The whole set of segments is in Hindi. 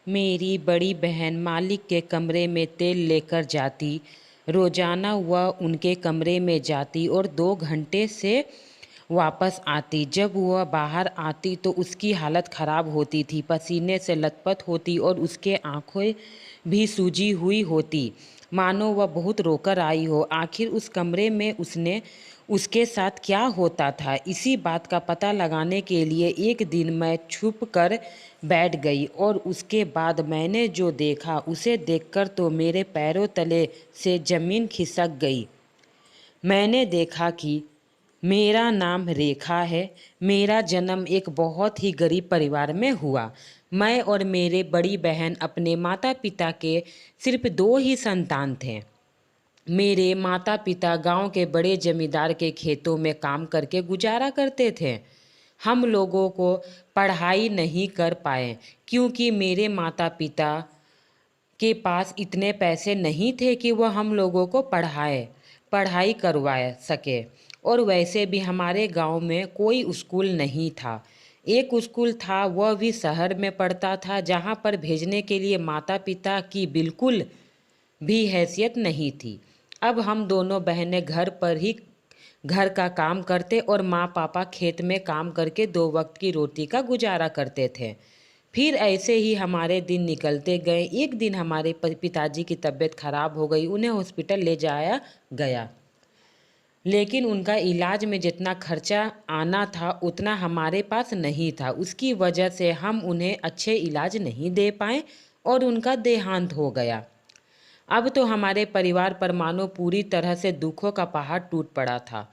मेरी बड़ी बहन मालिक के कमरे में तेल लेकर जाती। रोजाना वह उनके कमरे में जाती और 2 घंटे से वापस आती। जब वह बाहर आती तो उसकी हालत खराब होती थी, पसीने से लथपथ होती और उसके आंखें भी सूजी हुई होती, मानो वह बहुत रोकर आई हो। आखिर उस कमरे में उसके साथ क्या होता था, इसी बात का पता लगाने के लिए एक दिन मैं छुप कर बैठ गई और उसके बाद मैंने जो देखा उसे देखकर तो मेरे पैरों तले से जमीन खिसक गई। मैंने देखा कि मेरा नाम रेखा है। मेरा जन्म एक बहुत ही गरीब परिवार में हुआ। मैं और मेरे बड़ी बहन अपने माता पिता के सिर्फ 2 ही संतान थे। मेरे माता पिता गांव के बड़े जमींदार के खेतों में काम करके गुजारा करते थे। हम लोगों को पढ़ाई नहीं कर पाए क्योंकि मेरे माता पिता के पास इतने पैसे नहीं थे कि वह हम लोगों को पढ़ाई करवा सके। और वैसे भी हमारे गांव में कोई स्कूल नहीं था। एक स्कूल था, वह भी शहर में पड़ता था, जहां पर भेजने के लिए माता पिता की बिल्कुल भी हैसियत नहीं थी। अब हम दोनों बहनें घर पर ही घर का काम करते और माँ पापा खेत में काम करके 2 वक्त की रोटी का गुजारा करते थे। फिर ऐसे ही हमारे दिन निकलते गए। एक दिन हमारे पिताजी की तबीयत खराब हो गई, उन्हें हॉस्पिटल ले जाया गया, लेकिन उनका इलाज में जितना खर्चा आना था उतना हमारे पास नहीं था। उसकी वजह से हम उन्हें अच्छे इलाज नहीं दे पाए और उनका देहांत हो गया। अब तो हमारे परिवार पर मानो पूरी तरह से दुखों का पहाड़ टूट पड़ा था।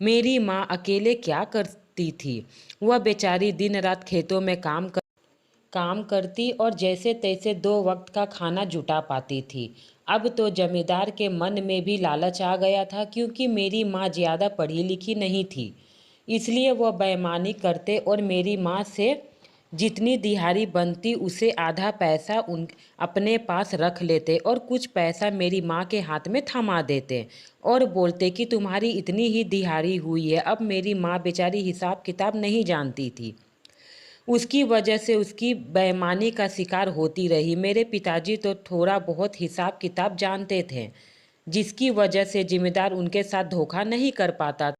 मेरी माँ अकेले क्या करती थी। वह बेचारी दिन रात खेतों में काम करती और जैसे तैसे 2 वक्त का खाना जुटा पाती थी। अब तो जमींदार के मन में भी लालच आ गया था, क्योंकि मेरी माँ ज़्यादा पढ़ी लिखी नहीं थी, इसलिए वह बेईमानी करते और मेरी माँ से जितनी दिहाड़ी बनती उसे आधा पैसा उन अपने पास रख लेते और कुछ पैसा मेरी माँ के हाथ में थमा देते और बोलते कि तुम्हारी इतनी ही दिहाड़ी हुई है। अब मेरी माँ बेचारी हिसाब किताब नहीं जानती थी, उसकी वजह से उसकी बेईमानी का शिकार होती रही। मेरे पिताजी तो थोड़ा बहुत हिसाब किताब जानते थे, जिसकी वजह से जिम्मेदार उनके साथ धोखा नहीं कर पाता।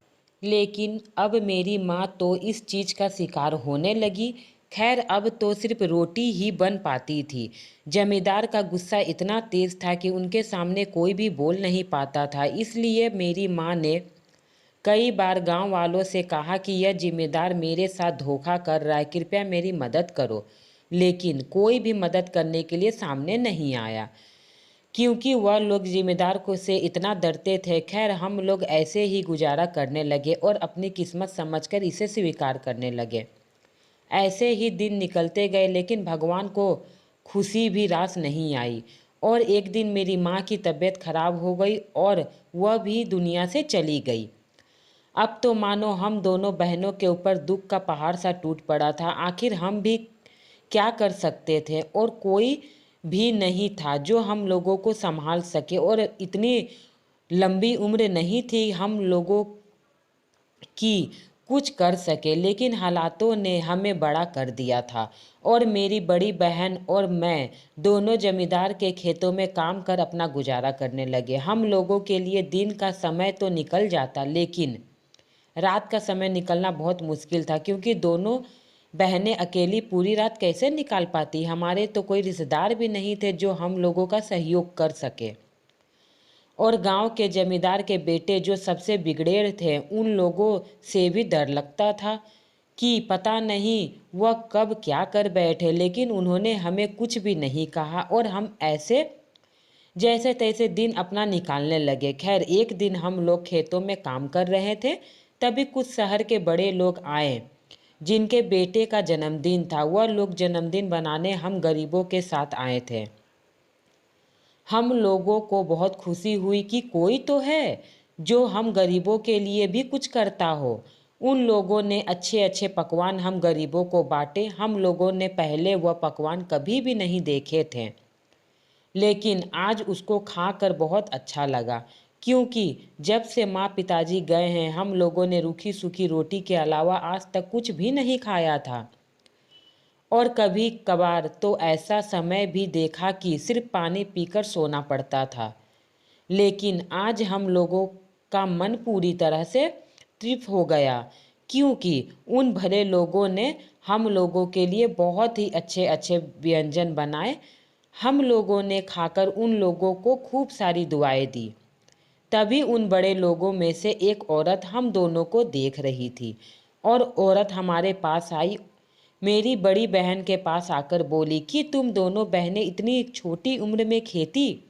लेकिन अब मेरी माँ तो इस चीज़ का शिकार होने लगी। खैर, अब तो सिर्फ रोटी ही बन पाती थी। जमींदार का गुस्सा इतना तेज था कि उनके सामने कोई भी बोल नहीं पाता था। इसलिए मेरी माँ ने कई बार गांव वालों से कहा कि यह जिम्मेदार मेरे साथ धोखा कर रहा है, कृपया मेरी मदद करो। लेकिन कोई भी मदद करने के लिए सामने नहीं आया, क्योंकि वह लोग जिम्मेदार को से इतना डरते थे। खैर, हम लोग ऐसे ही गुजारा करने लगे और अपनी किस्मत समझकर इसे स्वीकार करने लगे। ऐसे ही दिन निकलते गए, लेकिन भगवान को खुशी भी रास नहीं आई और एक दिन मेरी माँ की तबीयत खराब हो गई और वह भी दुनिया से चली गई। अब तो मानो हम दोनों बहनों के ऊपर दुख का पहाड़ सा टूट पड़ा था। आखिर हम भी क्या कर सकते थे, और कोई भी नहीं था जो हम लोगों को संभाल सके, और इतनी लंबी उम्र नहीं थी हम लोगों की कुछ कर सके। लेकिन हालातों ने हमें बड़ा कर दिया था और मेरी बड़ी बहन और मैं दोनों जमींदार के खेतों में काम कर अपना गुजारा करने लगे। हम लोगों के लिए दिन का समय तो निकल जाता, लेकिन रात का समय निकलना बहुत मुश्किल था, क्योंकि दोनों बहनें अकेली पूरी रात कैसे निकाल पाती। हमारे तो कोई रिश्तेदार भी नहीं थे जो हम लोगों का सहयोग कर सके, और गांव के जमींदार के बेटे जो सबसे बिगड़ेर थे, उन लोगों से भी डर लगता था कि पता नहीं वह कब क्या कर बैठे। लेकिन उन्होंने हमें कुछ भी नहीं कहा और हम ऐसे जैसे तैसे दिन अपना निकालने लगे। खैर, एक दिन हम लोग खेतों में काम कर रहे थे, तभी कुछ शहर के बड़े लोग आए जिनके बेटे का जन्मदिन था। वह लोग जन्मदिन बनाने हम गरीबों के साथ आए थे। हम लोगों को बहुत खुशी हुई कि कोई तो है जो हम गरीबों के लिए भी कुछ करता हो। उन लोगों ने अच्छे अच्छे पकवान हम गरीबों को बांटे। हम लोगों ने पहले वह पकवान कभी भी नहीं देखे थे, लेकिन आज उसको खाकर बहुत अच्छा लगा, क्योंकि जब से माँ पिताजी गए हैं हम लोगों ने रूखी सूखी रोटी के अलावा आज तक कुछ भी नहीं खाया था। और कभी कभार तो ऐसा समय भी देखा कि सिर्फ पानी पीकर सोना पड़ता था। लेकिन आज हम लोगों का मन पूरी तरह से तृप्त हो गया, क्योंकि उन भले लोगों ने हम लोगों के लिए बहुत ही अच्छे अच्छे व्यंजन बनाए। हम लोगों ने खाकर उन लोगों को खूब सारी दुआएं दी। तभी उन बड़े लोगों में से एक औरत हम दोनों को देख रही थी, और औरत हमारे पास आई, मेरी बड़ी बहन के पास आकर बोली कि तुम दोनों बहनें इतनी छोटी उम्र में खेती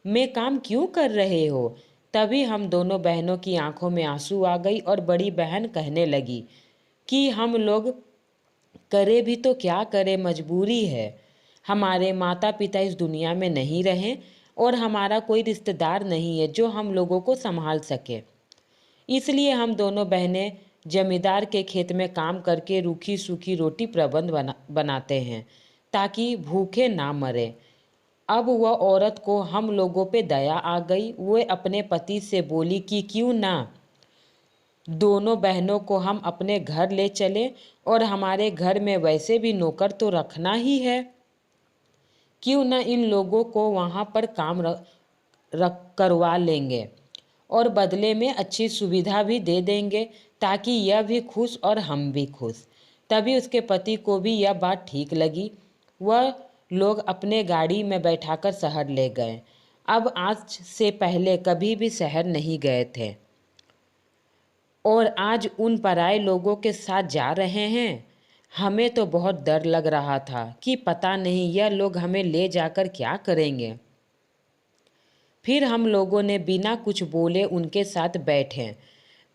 में काम क्यों कर रहे हो। तभी हम दोनों बहनों की आंखों में आंसू आ गई, और बड़ी बहन कहने लगी कि हम लोग करे भी तो क्या करें, मजबूरी है। हमारे माता पिता इस दुनिया में नहीं रहे, और हमारा कोई रिश्तेदार नहीं है जो हम लोगों को संभाल सके। इसलिए हम दोनों बहनें जमींदार के खेत में काम करके रूखी सूखी रोटी प्रबंध बनाते हैं, ताकि भूखे ना मरे। अब वह औरत को हम लोगों पे दया आ गई। वो अपने पति से बोली कि क्यों ना दोनों बहनों को हम अपने घर ले चले, और हमारे घर में वैसे भी नौकर तो रखना ही है, क्यों ना इन लोगों को वहाँ पर काम रख करवा लेंगे, और बदले में अच्छी सुविधा भी दे देंगे, ताकि यह भी खुश और हम भी खुश। तभी उसके पति को भी यह बात ठीक लगी। वह लोग अपने गाड़ी में बैठाकर शहर ले गए। अब आज से पहले कभी भी शहर नहीं गए थे, और आज उन पराए लोगों के साथ जा रहे हैं। हमें तो बहुत डर लग रहा था कि पता नहीं यह लोग हमें ले जाकर क्या करेंगे। फिर हम लोगों ने बिना कुछ बोले उनके साथ बैठे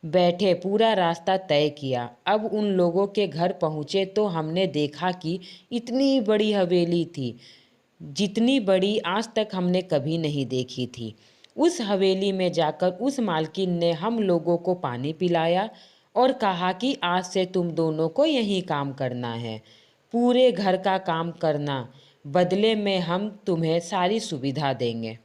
बैठे पूरा रास्ता तय किया। अब उन लोगों के घर पहुँचे तो हमने देखा कि इतनी बड़ी हवेली थी, जितनी बड़ी आज तक हमने कभी नहीं देखी थी। उस हवेली में जाकर उस मालकिन ने हम लोगों को पानी पिलाया, और कहा कि आज से तुम दोनों को यही काम करना है, पूरे घर का काम करना, बदले में हम तुम्हें सारी सुविधा देंगे।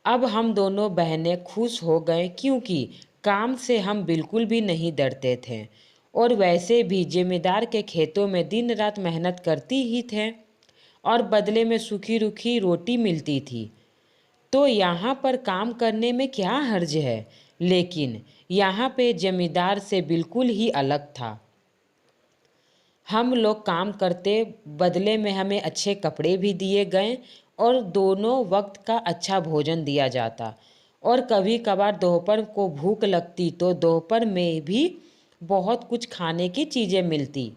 अब हम दोनों बहनें खुश हो गए, क्योंकि काम से हम बिल्कुल भी नहीं डरते थे, और वैसे भी जमींदार के खेतों में दिन रात मेहनत करती ही थे, और बदले में सूखी रूखी रोटी मिलती थी। तो यहाँ पर काम करने में क्या हर्ज है। लेकिन यहाँ पे जमींदार से बिल्कुल ही अलग था। हम लोग काम करते, बदले में हमें अच्छे कपड़े भी दिए गए, और दोनों वक्त का अच्छा भोजन दिया जाता। और कभी कभार दोपहर को भूख लगती तो दोपहर में भी बहुत कुछ खाने की चीज़ें मिलती।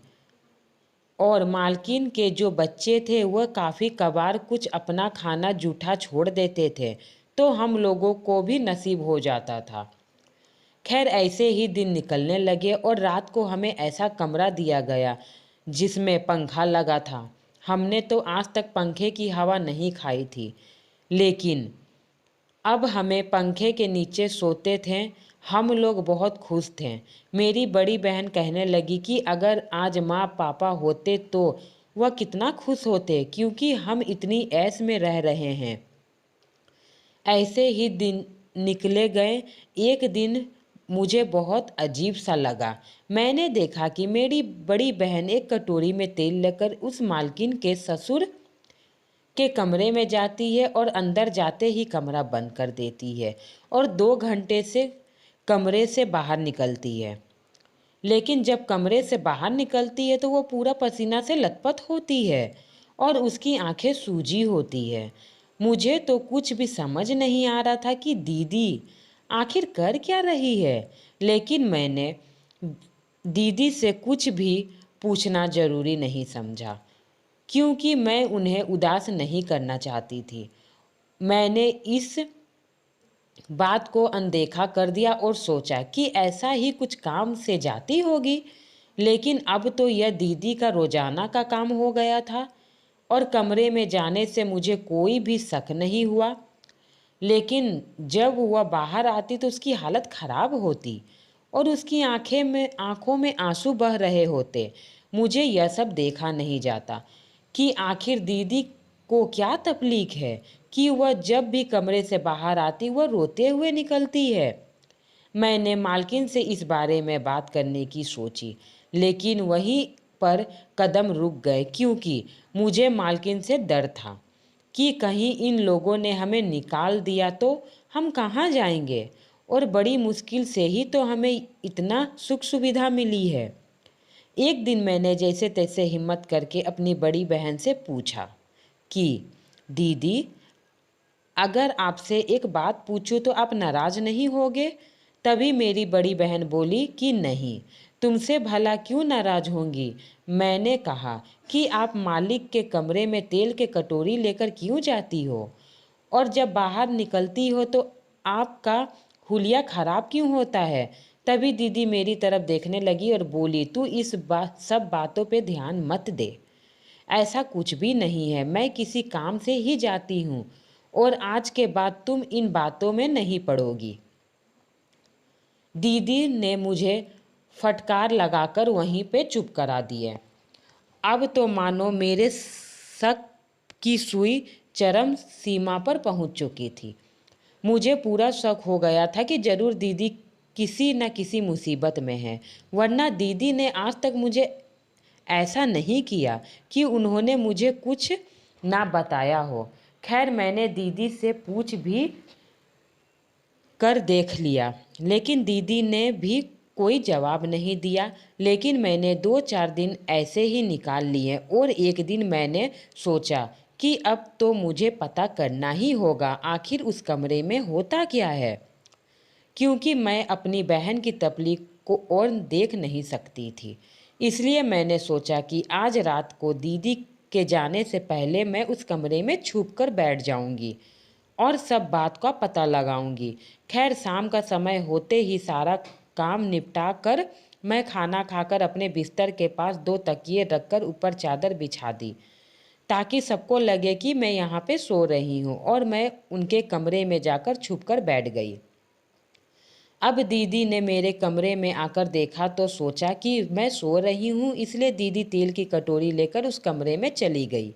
और मालकिन के जो बच्चे थे वह काफ़ी कभार कुछ अपना खाना जूठा छोड़ देते थे, तो हम लोगों को भी नसीब हो जाता था। खैर ऐसे ही दिन निकलने लगे, और रात को हमें ऐसा कमरा दिया गया जिसमें पंखा लगा था। हमने तो आज तक पंखे की हवा नहीं खाई थी, लेकिन अब हमें पंखे के नीचे सोते थे। हम लोग बहुत खुश थे। मेरी बड़ी बहन कहने लगी कि अगर आज माँ पापा होते तो वह कितना खुश होते, क्योंकि हम इतनी ऐश में रह रहे हैं। ऐसे ही दिन निकले गए। एक दिन मुझे बहुत अजीब सा लगा। मैंने देखा कि मेरी बड़ी बहन एक कटोरी में तेल लेकर उस मालकिन के ससुर के कमरे में जाती है, और अंदर जाते ही कमरा बंद कर देती है, और 2 घंटे से कमरे से बाहर निकलती है। लेकिन जब कमरे से बाहर निकलती है तो वो पूरा पसीना से लथपथ होती है, और उसकी आंखें सूजी होती है। मुझे तो कुछ भी समझ नहीं आ रहा था कि दीदी आखिर कर क्या रही है। लेकिन मैंने दीदी से कुछ भी पूछना ज़रूरी नहीं समझा, क्योंकि मैं उन्हें उदास नहीं करना चाहती थी। मैंने इस बात को अनदेखा कर दिया, और सोचा कि ऐसा ही कुछ काम से जाती होगी। लेकिन अब तो यह दीदी का रोजाना का काम हो गया था, और कमरे में जाने से मुझे कोई भी शक नहीं हुआ। लेकिन जब वह बाहर आती तो उसकी हालत खराब होती, और उसकी आंखों में आंसू बह रहे होते। मुझे यह सब देखा नहीं जाता कि आखिर दीदी को क्या तकलीफ है कि वह जब भी कमरे से बाहर आती वह रोते हुए निकलती है। मैंने मालकिन से इस बारे में बात करने की सोची, लेकिन वही पर कदम रुक गए, क्योंकि मुझे मालकिन से डर था कि कहीं इन लोगों ने हमें निकाल दिया तो हम कहाँ जाएंगे, और बड़ी मुश्किल से ही तो हमें इतना सुख सुविधा मिली है। एक दिन मैंने जैसे तैसे हिम्मत करके अपनी बड़ी बहन से पूछा कि दीदी, अगर आपसे एक बात पूछूं तो आप नाराज़ नहीं होगे? तभी मेरी बड़ी बहन बोली कि नहीं, तुमसे भला क्यों नाराज़ होंगी। मैंने कहा कि आप मालिक के कमरे में तेल के कटोरी लेकर क्यों जाती हो, और जब बाहर निकलती हो तो आपका हुलिया खराब क्यों होता है। तभी दीदी मेरी तरफ देखने लगी और बोली, तू इस सब बातों पे ध्यान मत दे, ऐसा कुछ भी नहीं है, मैं किसी काम से ही जाती हूँ, और आज के बाद तुम इन बातों में नहीं पड़ोगी। दीदी ने मुझे फटकार लगाकर वहीं पे चुप करा दिए। अब तो मानो मेरे शक की सुई चरम सीमा पर पहुंच चुकी थी। मुझे पूरा शक हो गया था कि जरूर दीदी किसी न किसी मुसीबत में है, वरना दीदी ने आज तक मुझे ऐसा नहीं किया कि उन्होंने मुझे कुछ ना बताया हो। खैर, मैंने दीदी से पूछ भी कर देख लिया, लेकिन दीदी ने भी कोई जवाब नहीं दिया। लेकिन मैंने 2-4 दिन ऐसे ही निकाल लिए, और एक दिन मैंने सोचा कि अब तो मुझे पता करना ही होगा आखिर उस कमरे में होता क्या है, क्योंकि मैं अपनी बहन की तकलीफ को और देख नहीं सकती थी। इसलिए मैंने सोचा कि आज रात को दीदी के जाने से पहले मैं उस कमरे में छुप कर बैठ जाऊंगी और सब बात का पता लगाऊंगी। खैर, शाम का समय होते ही सारा काम निपटा कर मैं खाना खाकर अपने बिस्तर के पास 2 तकिए रखकर ऊपर चादर बिछा दी, ताकि सबको लगे कि मैं यहाँ पे सो रही हूँ, और मैं उनके कमरे में जाकर छुप कर बैठ गई। अब दीदी ने मेरे कमरे में आकर देखा तो सोचा कि मैं सो रही हूँ, इसलिए दीदी तेल की कटोरी लेकर उस कमरे में चली गई।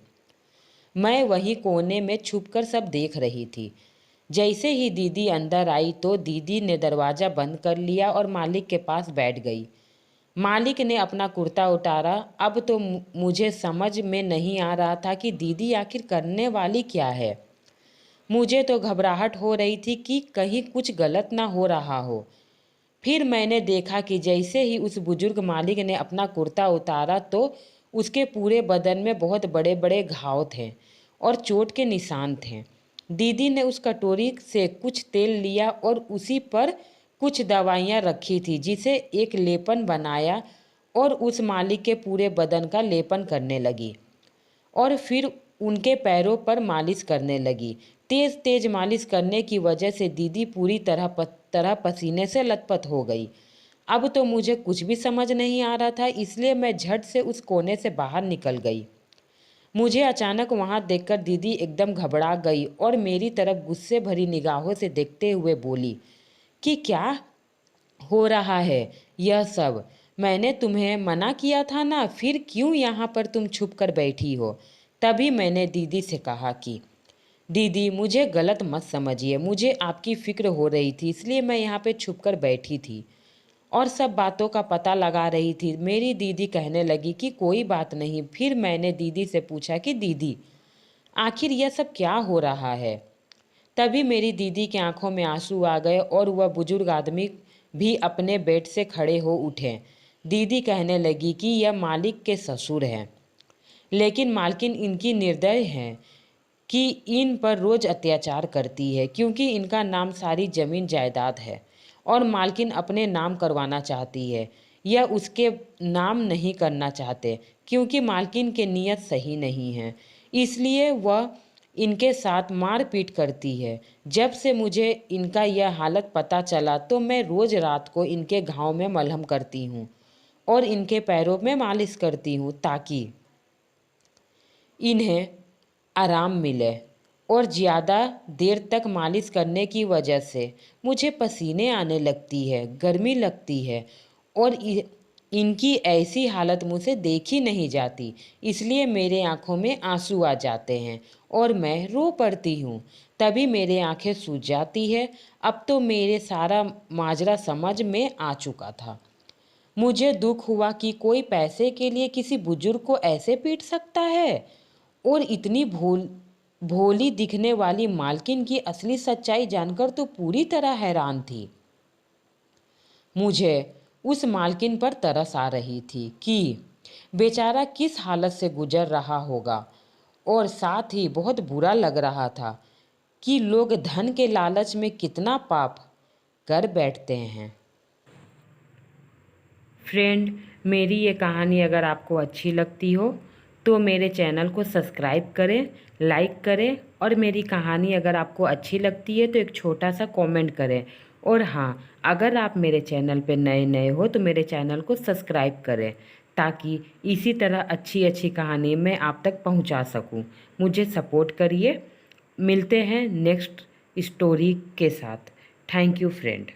मैं वहीं कोने में छुपकर सब देख रही थी। जैसे ही दीदी अंदर आई तो दीदी ने दरवाज़ा बंद कर लिया और मालिक के पास बैठ गई। मालिक ने अपना कुर्ता उतारा। अब तो मुझे समझ में नहीं आ रहा था कि दीदी आखिर करने वाली क्या है। मुझे तो घबराहट हो रही थी कि कहीं कुछ गलत ना हो रहा हो। फिर मैंने देखा कि जैसे ही उस बुजुर्ग मालिक ने अपना कुर्ता उतारा तो उसके पूरे बदन में बहुत बड़े बड़े घाव थे और चोट के निशान थे। दीदी ने उस कटोरी से कुछ तेल लिया और उसी पर कुछ दवाइयाँ रखी थी, जिसे एक लेपन बनाया और उस मालिक के पूरे बदन का लेपन करने लगी, और फिर उनके पैरों पर मालिश करने लगी। तेज़ तेज़ मालिश करने की वजह से दीदी पूरी तरह पसीने से लथपथ हो गई। अब तो मुझे कुछ भी समझ नहीं आ रहा था, इसलिए मैं झट से उस कोने से बाहर निकल गई। मुझे अचानक वहाँ देखकर दीदी एकदम घबरा गई और मेरी तरफ गुस्से भरी निगाहों से देखते हुए बोली कि क्या हो रहा है यह सब? मैंने तुम्हें मना किया था ना, फिर क्यों यहाँ पर तुम छुप कर बैठी हो? तभी मैंने दीदी से कहा कि दीदी, मुझे गलत मत समझिए, मुझे आपकी फ़िक्र हो रही थी, इसलिए मैं यहाँ पे छुप कर बैठी थी और सब बातों का पता लगा रही थी। मेरी दीदी कहने लगी कि कोई बात नहीं। फिर मैंने दीदी से पूछा कि दीदी, आखिर यह सब क्या हो रहा है? तभी मेरी दीदी की आंखों में आंसू आ गए और वह बुजुर्ग आदमी भी अपने बेड से खड़े हो उठे। दीदी कहने लगी कि यह मालिक के ससुर हैं, लेकिन मालकिन इनकी निर्दय है कि इन पर रोज़ अत्याचार करती है, क्योंकि इनका नाम सारी ज़मीन जायदाद है और मालकिन अपने नाम करवाना चाहती है। यह उसके नाम नहीं करना चाहते, क्योंकि मालकिन के नीयत सही नहीं है, इसलिए वह इनके साथ मारपीट करती है। जब से मुझे इनका यह हालत पता चला तो मैं रोज़ रात को इनके घाव में मलहम करती हूँ और इनके पैरों में मालिश करती हूँ, ताकि इन्हें आराम मिले। और ज़्यादा देर तक मालिश करने की वजह से मुझे पसीने आने लगती है, गर्मी लगती है, और इनकी ऐसी हालत मुझसे देखी नहीं जाती, इसलिए मेरे आँखों में आंसू आ जाते हैं और मैं रो पड़ती हूँ। तभी मेरी आंखें सूज जाती है। अब तो मेरे सारा माजरा समझ में आ चुका था। मुझे दुख हुआ कि कोई पैसे के लिए किसी बुजुर्ग को ऐसे पीट सकता है। और इतनी भोली दिखने वाली मालकिन की असली सच्चाई जानकर तो पूरी तरह हैरान थी। मुझे उस मालकिन पर तरस आ रही थी कि बेचारा किस हालत से गुजर रहा होगा, और साथ ही बहुत बुरा लग रहा था कि लोग धन के लालच में कितना पाप कर बैठते हैं। फ्रेंड, मेरी ये कहानी अगर आपको अच्छी लगती हो तो मेरे चैनल को सब्सक्राइब करें, लाइक करें, और मेरी कहानी अगर आपको अच्छी लगती है तो एक छोटा सा कमेंट करें। और हाँ, अगर आप मेरे चैनल पे नए नए हो तो मेरे चैनल को सब्सक्राइब करें, ताकि इसी तरह अच्छी अच्छी कहानी मैं आप तक पहुंचा सकूं। मुझे सपोर्ट करिए। मिलते हैं नेक्स्ट स्टोरी के साथ। Thank you friend.